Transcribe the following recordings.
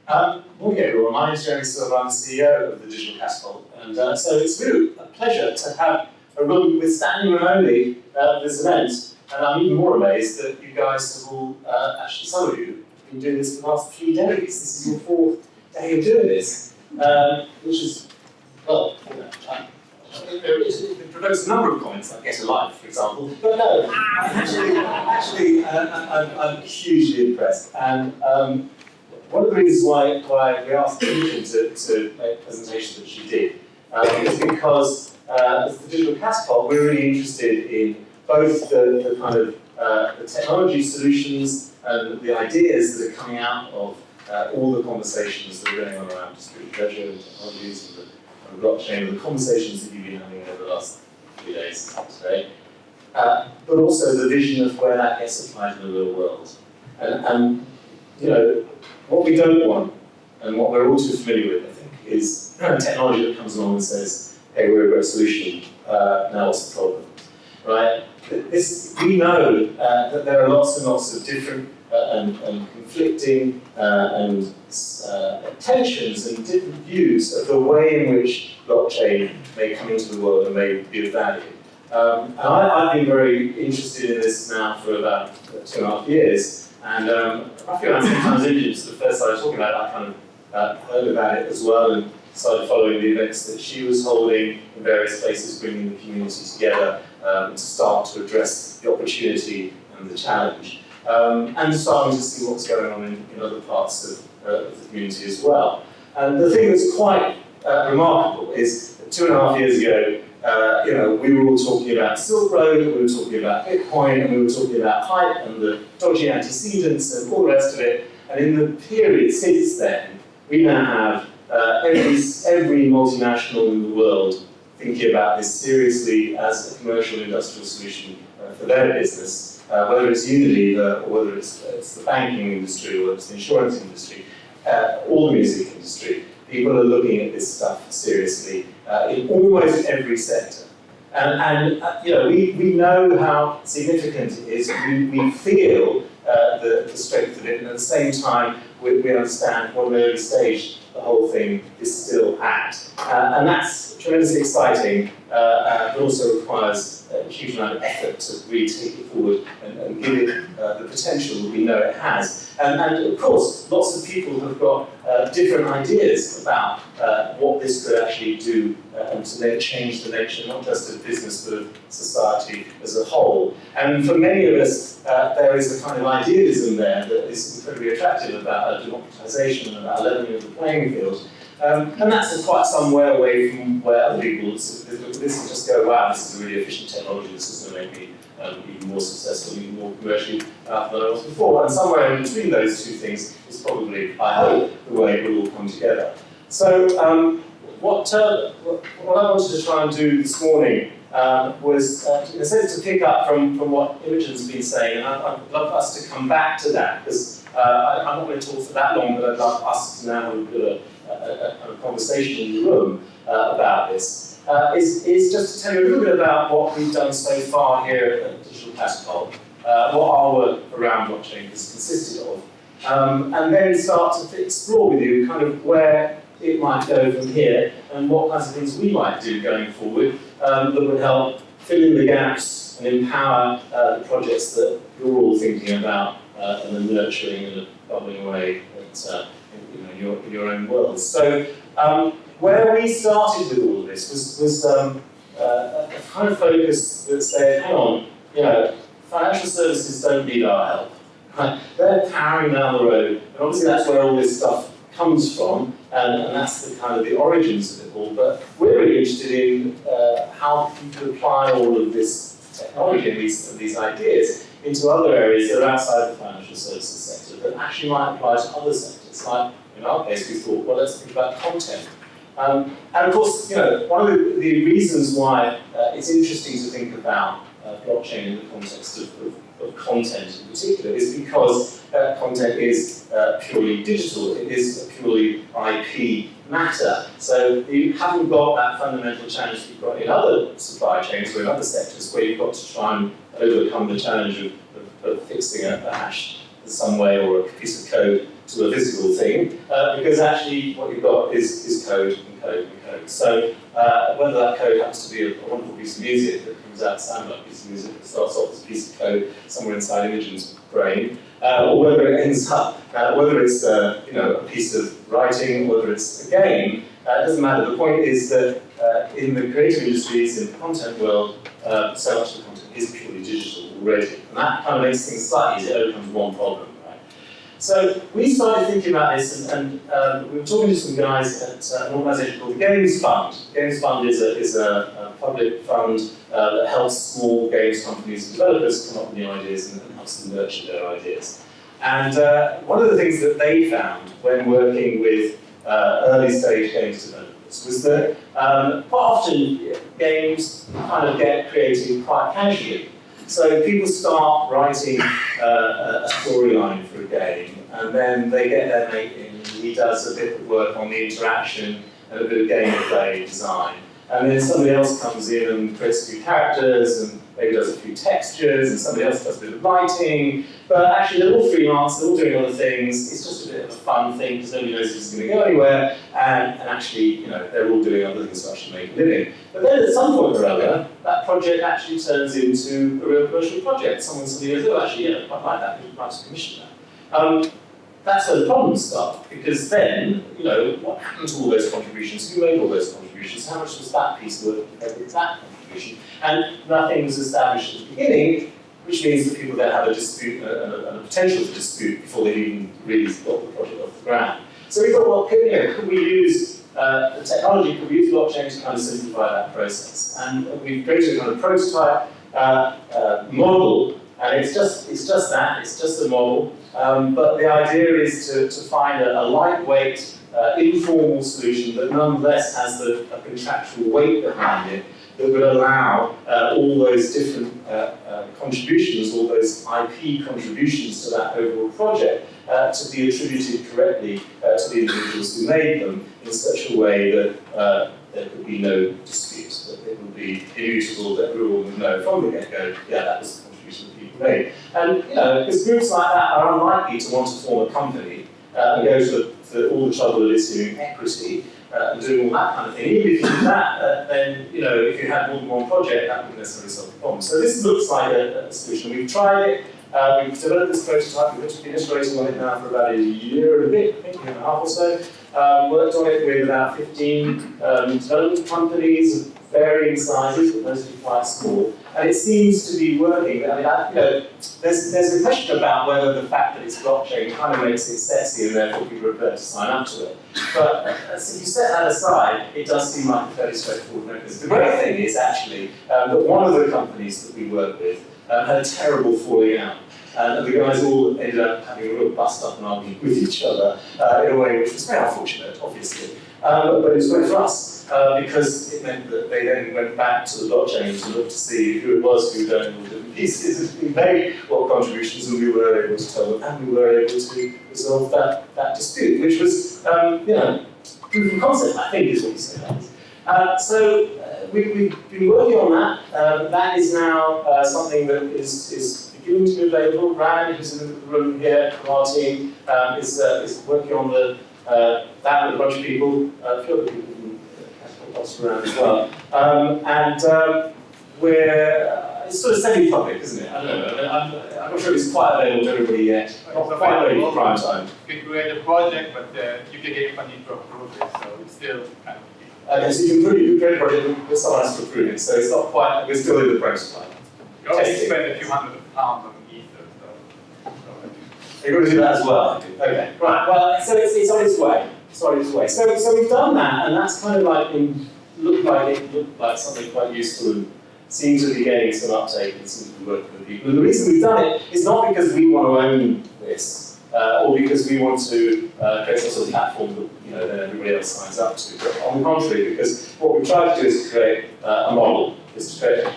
Morning everyone, my name is Jeremy Silver, I'm the CEO of the Digital Catapult, and so it's really a pleasure to have a room with standing room only for this event, and I'm even more amazed that you guys have all, actually some of you, have been doing this for the last 3 days. This is your 4th day of doing this, which is, well, you know, it provokes a number of comments, like get a life, for example, but no, actually I'm hugely impressed, and one of the reasons why we asked Imogen to make a presentation that she did is because as the Digital Catapult, we're really interested in both the kind of the technology solutions and the ideas that are coming out of all the conversations that are going on around distributed ledger and technologies and blockchain, and the conversations that you've been having over the last few days today, but also the vision of where that gets applied in the real world. And you know, what we don't want, and what we're all too familiar with, I think, is technology that comes along and says, hey, we're a great solution, now what's the problem, right? We know that there are lots and lots of different and conflicting and tensions and different views of the way in which blockchain may come into the world and may be of value. And I've been very interested in this now for about 2.5 years. And roughly around 10 times Imogen, so the first I was talking about, I kind of heard about it as well and started following the events that she was holding in various places, bringing the community together to start to address the opportunity and the challenge. And starting to see what's going on in other parts of the community as well. And the thing that's quite remarkable is that 2.5 years ago, you know, we were all talking about Silk Road, we were talking about Bitcoin, and we were talking about hype and the dodgy antecedents and all the rest of it. And in the period since then, we now have every multinational in the world thinking about this seriously as a commercial industrial solution for their business, whether it's Unilever or whether it's the banking industry or it's the insurance industry, or the music industry. People are looking at this stuff seriously in almost every sector. And you know, we know how significant it is. We feel the strength of it, and at the same time, we understand what an early stage the whole thing is still at. And that's tremendously exciting, but also requires a huge amount of effort to really take it forward and give it the potential that we know it has. And of course, lots of people have got different ideas about what this could actually do and to then change the nature, not just of business, but of society as a whole. And for many of us, there is a kind of idealism there that is incredibly attractive about democratization and about leveling of the playing field. And that's quite some way away from where other people look at this and just go, wow, this is a really efficient technology, this is going to make me even more successful, even more commercially than I was before. And somewhere in between those two things is probably, I hope, the way it will all come together. So what I wanted to try and do this morning was, in a sense, to pick up from what Imogen's been saying, and I'd love us to come back to that, because I'm not going to talk for that long, but I'd love us to now have a conversation in the room about this, is just to tell you a little bit about what we've done so far here at Digital Catapult, what our work around blockchain has consisted of, and then start to explore with you kind of where it might go from here and what kinds of things we might do going forward that would help fill in the gaps and empower the projects that you're all thinking about and then nurturing in a bubbling way that, in your own world. So where we started with all of this was a kind of focus that said, hang on, you know, financial services don't need our help. Right? They're powering down the road, and obviously that's where all this stuff comes from, and that's the kind of the origins of it all. But we're really interested in how you can apply all of this technology and these ideas into other areas that are outside the financial services sector that actually might apply to other sectors. Like in our case, we thought, well, let's think about content. And of course, you know, one of the reasons why it's interesting to think about blockchain in the context of content in particular is because content is purely digital. It is a purely IP matter. So you haven't got that fundamental challenge that you've got in other supply chains or in other sectors where you've got to try and overcome the challenge of fixing a hash in some way, or a piece of code to a physical thing, because actually what you've got is code and code and code. So whether that code happens to be a wonderful piece of music that comes out sound like a piece of music that starts off as a piece of code somewhere inside Imogen's brain, or whether it ends up, whether it's a piece of writing, whether it's a game, it doesn't matter. The point is that in the creative industries, in the content world, so much of the content is purely digital already. And that kind of makes things slightly easier. It overcomes one problem, right? So we started thinking about this, and we were talking to some guys at an organisation called the Games Fund. Games Fund is a public fund that helps small games companies and developers come up with new ideas and helps them nurture their ideas. And one of the things that they found when working with early stage games developers was that quite often games kind of get created quite casually. So people start writing a storyline for a game, and then they get their mate in, and he does a bit of work on the interaction and a bit of gameplay design. And then somebody else comes in and creates a few characters, and maybe does a few textures, and somebody else does a bit of lighting. But actually they're all freelance, they're all doing other things. It's just a bit of a fun thing because nobody knows if it's going to go anywhere. And actually, they're all doing other things to actually make a living. But then at some point or other, that project actually turns into a real commercial project. Someone suddenly goes, oh, actually, yeah, I quite like that. We'd like to commission that. That's where the problems start, because then, what happened to all those contributions? Who made all those contributions? How much was that piece worth compared with that contribution? And nothing was established at the beginning, which means that people then have a dispute and a potential for dispute before they even really got the project off the ground. So we thought, well, could we use the technology, could we use blockchain to kind of simplify that process? And we've created a kind of prototype model, and it's just that, it's just a model. But the idea is to find a lightweight, informal solution that nonetheless has a contractual weight behind it that would allow all those different contributions, all those IP contributions to that overall project to be attributed correctly to the individuals who made them in such a way that there could be no dispute, that it would be immutable, that everyone would know from the get-go, yeah, that was the contribution that people made. And because groups like that are unlikely to want to form a company and go to all the trouble of issuing equity and doing all that kind of thing. Even if you do that, then if you had more than one project, that wouldn't necessarily solve the problem. So this looks like a solution. We've tried it. We've developed this prototype. We've been iterating on it now for about a year and a bit, I think, year and a half or so. Worked on it with about 15 development companies of varying sizes, but mostly quite small. And it seems to be working. I mean, there's a question about whether the fact that it's blockchain kind of makes it sexy and therefore people are prepared to sign up to it. But if you set that aside, it does seem like a fairly straightforward mechanism. The great thing is actually that one of the companies that we work with had a terrible falling out. And the guys all ended up having a real bust-up and arguing with each other in a way which was very unfortunate, obviously. But it was great for us, because it meant that they then went back to the blockchain to look to see who it was who had done all the different pieces, and we made what contributions, and we were able to tell them, and we were able to resolve that dispute, which was, proof of concept, I think, is what you say. So we've been working on that. That is now something that is beginning to be available. Rand, who's in the room here from our team, is working on that with a bunch of people, a few other people from Catapult around as well. It's sort of semi-public, isn't it? I don't know. I'm not sure it's quite available to everybody yet. Not quite ready for prime time. You can create a project, but you can get money to approve it, so it's still kind of... Okay, so you can create a project with someone else to approve it, so it's not quite, we're still in the prototype. You always spend a few £100 on Ether, so... You're going to do that as well? Okay, right, well, so it's on its way. It's on its way. So we've done that, and that's kind of like looked like something quite useful and seems to be getting some uptake and seems to be working with people. And the reason we've done it is not because we want to own this, or because we want to create some sort of platform that then everybody else signs up to. But on the contrary, because what we've tried to do is to create a model, is to create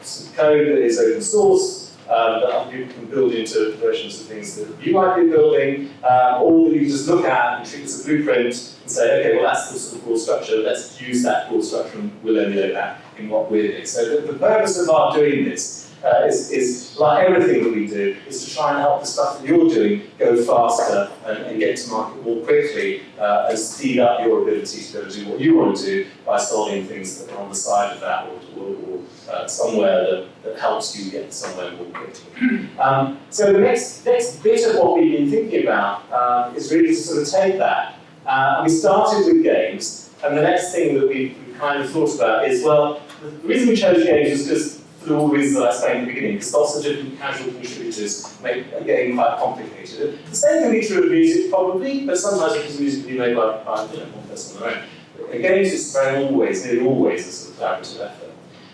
some code that is open source, that other people can build into versions of things that you might be building, or that you can just look at and treat as a blueprint and say, okay, well that's the sort of core structure, let's use that core structure and we'll emulate that in what we're doing. So the purpose of our doing this is like everything that we do, is to try and help the stuff that you're doing go faster and get to market more quickly and speed up your ability to be able to do what you want to do by solving things that are on the side of that or somewhere that helps you get somewhere more quickly. So the next bit of what we've been thinking about is really to sort of take that. And we started with games, and the next thing that we kind of thought about is, well, the reason we chose games was because for all the reasons that I explained at the beginning, because lots of different casual contributors make a game quite complicated. The same can be true of music, probably, but sometimes because music can be made by one person on their own. In games, it's nearly always a sort of collaborative effort.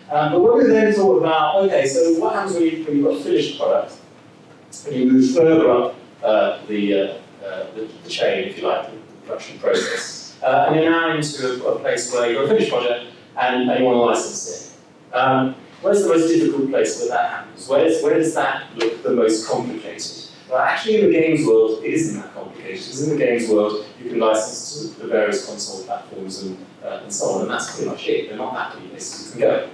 But when we then thought about, okay, so what happens when you've got a finished product, and you move further up the chain, if you like, the production process, and you're now into a place where you've got a finished project and you want to license it. Where's the most difficult place where that happens? Where does that look the most complicated? Well, actually, in the games world, it isn't that complicated, because in the games world, you can license to the various console platforms and so on, and that's pretty much it. There are not that many places you can go.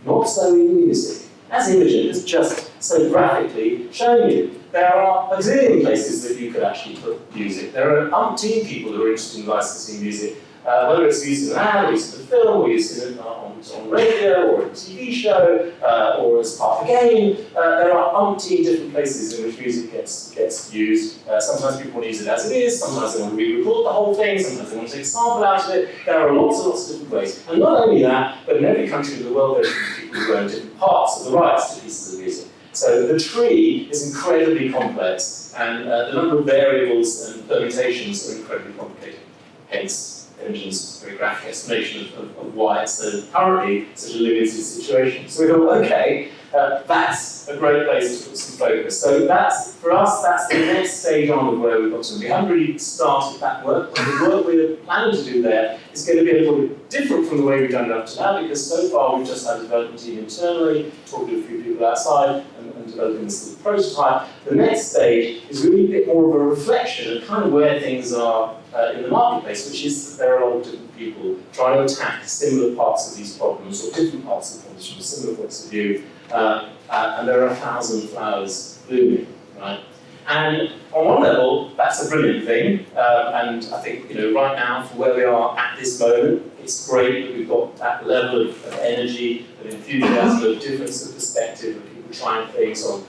Not so in music. As Imogen has just so graphically shown you, there are a zillion places that you could actually put music. There are umpteen people who are interested in licensing music, whether it's used in an ad, or used in a film, or used in on radio, or a TV show, or as part of a game. There are umpteen different places in which music gets used. Sometimes people want to use it as it is, sometimes they want to re-record the whole thing, sometimes they want to take a sample out of it. There are lots and lots of different ways. And not only that, but in every country in the world, there are people who own different parts of the rights to pieces of music. So the tree is incredibly complex, and the number of variables and permutations are incredibly complicated. Hence, Imogen's very graphic explanation of why it's currently such a limited situation. So we thought, okay, that's a great place to put some focus. So that's, for us, that's the next stage on of where we've got to. We haven't really started that work, but the work we're planning to do there is going to be a little bit different from the way we've done it up to now, because so far we've just had a development team internally, talking to a few people outside, and developing this little prototype. The next stage is really a bit more of a reflection of kind of where things are in the marketplace, which is that there are a lot of different people trying to attack similar parts of these problems, or different parts of the problems from similar points of view, and there are 1,000 flowers blooming, right? And on one level, that's a brilliant thing, and I think, right now, for where we are at this moment, it's great that we've got that level of energy, of enthusiasm, of difference of perspective, of people trying things on,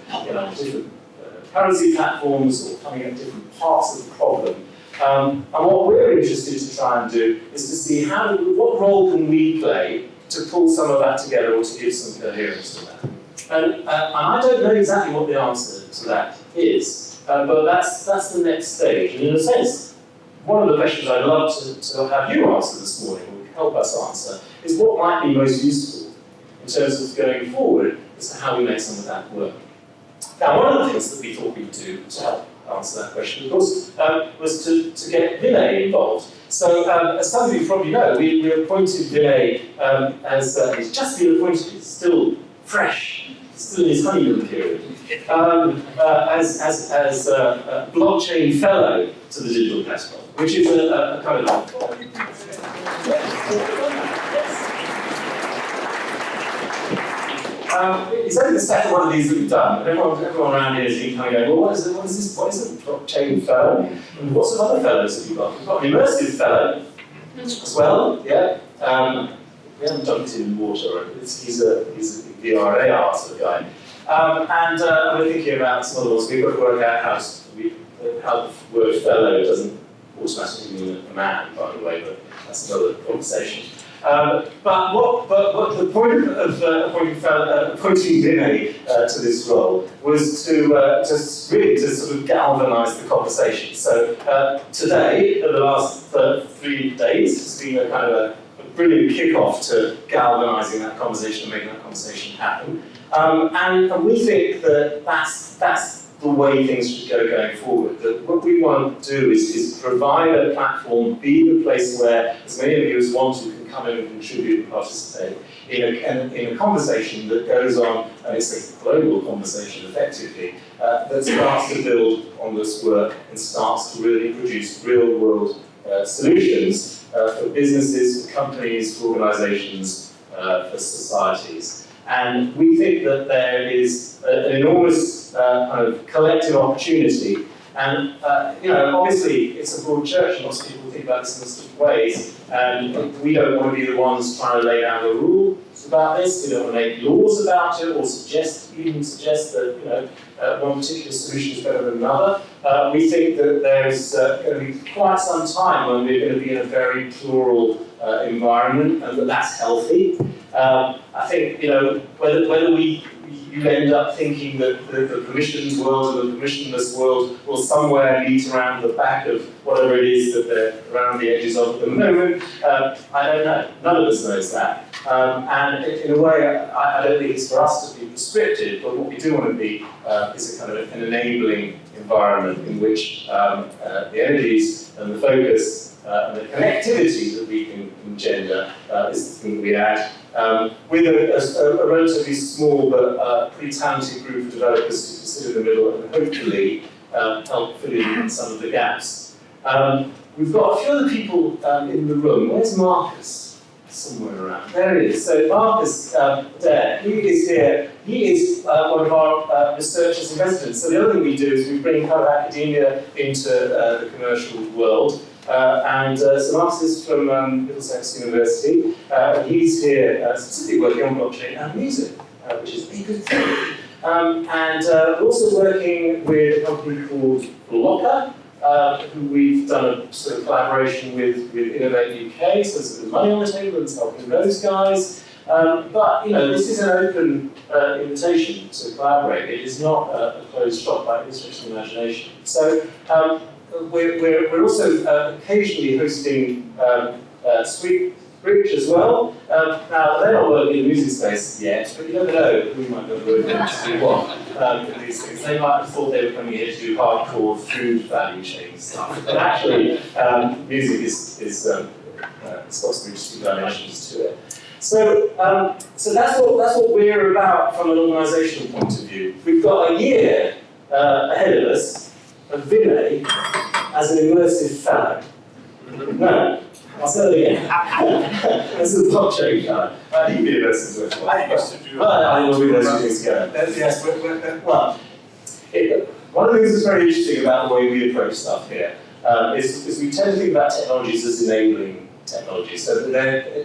different currency platforms, or coming at different parts of the problem. And what we're interested to try and do is to see what role can we play to pull some of that together, or to give some coherence to that. And I don't know exactly what the answer to that is, but that's the next stage. And in a sense, one of the questions I'd love to have you answer this morning, or help us answer, is what might be most useful in terms of going forward as to how we make some of that work. Now, one of the things that we thought we'd do to help answer that question, of course, was to get Vinay involved. So, as some of you probably know, we appointed Vinay as he's just been appointed. He's still fresh, still in his honeymoon period, as a blockchain fellow to the Digital Catapult, which is a kind of it's only the second one of these that we've done, but everyone around here is kind of going, well, what is a blockchain fellow? And what sort of other fellows have you got? We've got an immersive fellow as well, yeah. We haven't dunked him in water, he's a VR AR sort of guy. And we're thinking about some other ones. We've got to work out how the word fellow doesn't automatically mean a man, by the way, but that's another conversation. But the point of appointing Vinay to this role was to sort of galvanise the conversation. So today, in the last 3 days, has been a kind of a brilliant kick-off to galvanising that conversation and making that conversation happen. And we think that that's the way things should go going forward. That what we want to do is provide a platform, be the place where as many of you as want to can come in and contribute and participate in a conversation that goes on, and it's a global conversation effectively, that starts to build on this work and starts to really produce real-world solutions for businesses, for companies, for organisations, for societies. And we think that there is an enormous kind of collective opportunity. And obviously it's a broad church, and lots of people think about this in different ways. And we don't want to be the ones trying to lay down the rules about this. We don't want to make laws about it, or even suggest that one particular solution is better than another. We think that there's going to be quite some time when we're going to be in a very plural environment, and that's healthy. I think whether you end up thinking that the permissions world and the permissionless world will somewhere meet around the back of whatever it is that they're around the edges of at the moment. I don't know. None of us knows that. And in a way, I don't think it's for us to be prescriptive, but what we do want to be is a kind of an enabling environment in which the energies and the focus and the connectivity that we can engender is the thing that we add. With a relatively small but pretty talented group of developers who can sit in the middle and hopefully help fill in some of the gaps. We've got a few other people in the room. Where's Marcus? Somewhere around. There he is. So Marcus, there, he is here. He is one of our researchers in residence. So the other thing we do is we bring kind of academia into the commercial world. So Marcus is from Middlesex University. He's here specifically working on blockchain and music, which is a good thing. We're also working with a company called Blocker, who we've done a sort of collaboration with Innovate UK, so there's a bit of money on the table and it's helping those guys. But this is an open invitation to collaborate. It is not a closed shop by any stretch of the imagination. So we're also occasionally hosting Bridge as well. Now, they're not working in the music space yet, but you never know who might be working to do what in these things. They might have thought they were coming here to do hardcore food value chain stuff. But actually, music is got some interesting dimensions to it. So that's what we're about from an organisational point of view. We've got a year ahead of us of Vinay as an immersive fellow. No. I'll say it again. This is a blockchain guy. He'd be immersive as well. I used to do I will be those two things together. Yes, well, one of the things that's very interesting about the way we approach stuff here is we tend to think about technologies as enabling technologies. So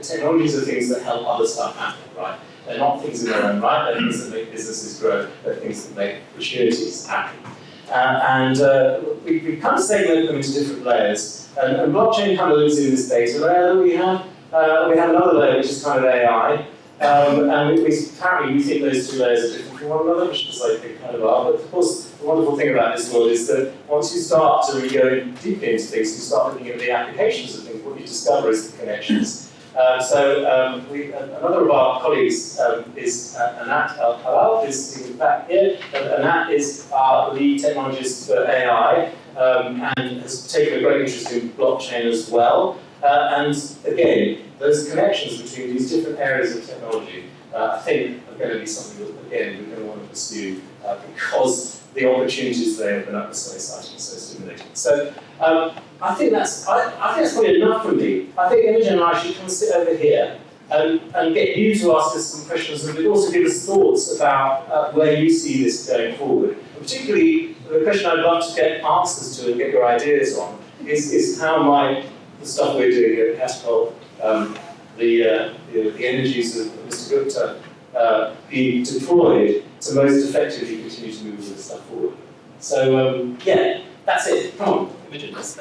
technologies are things that help other stuff happen, right? They're not things in their own right, they're things that make businesses grow, they're things that make opportunities happen. We kind of segment them into different layers. And blockchain kind of lives in this data layer that we have. We have another layer which is kind of AI. Apparently we think those two layers are different from one another, which is like they kind of are. But of course, the wonderful thing about this world is that once you start to really go deeply into things, you start looking at the applications of things, what you discover is the connections. Another of our colleagues is Anat Al-Halal, is back here. Anat is our lead technologist for AI and has taken a great interest in blockchain as well. And again, those connections between these different areas of technology, I think, are going to be something that, again, we're going to want to pursue because the opportunities they open up are so exciting, so stimulating. So I think that's probably enough for me. I think Imogen and I should come and sit over here and get you to ask us some questions and also give us thoughts about where you see this going forward. And particularly, the question I'd love to get answers to and get your ideas on is how might the stuff we're doing here at Catapult, the energies of Mr. Gupta, be deployed to most effectively continue to move this stuff forward. So, yeah, that's it. Come on, Imogen, let's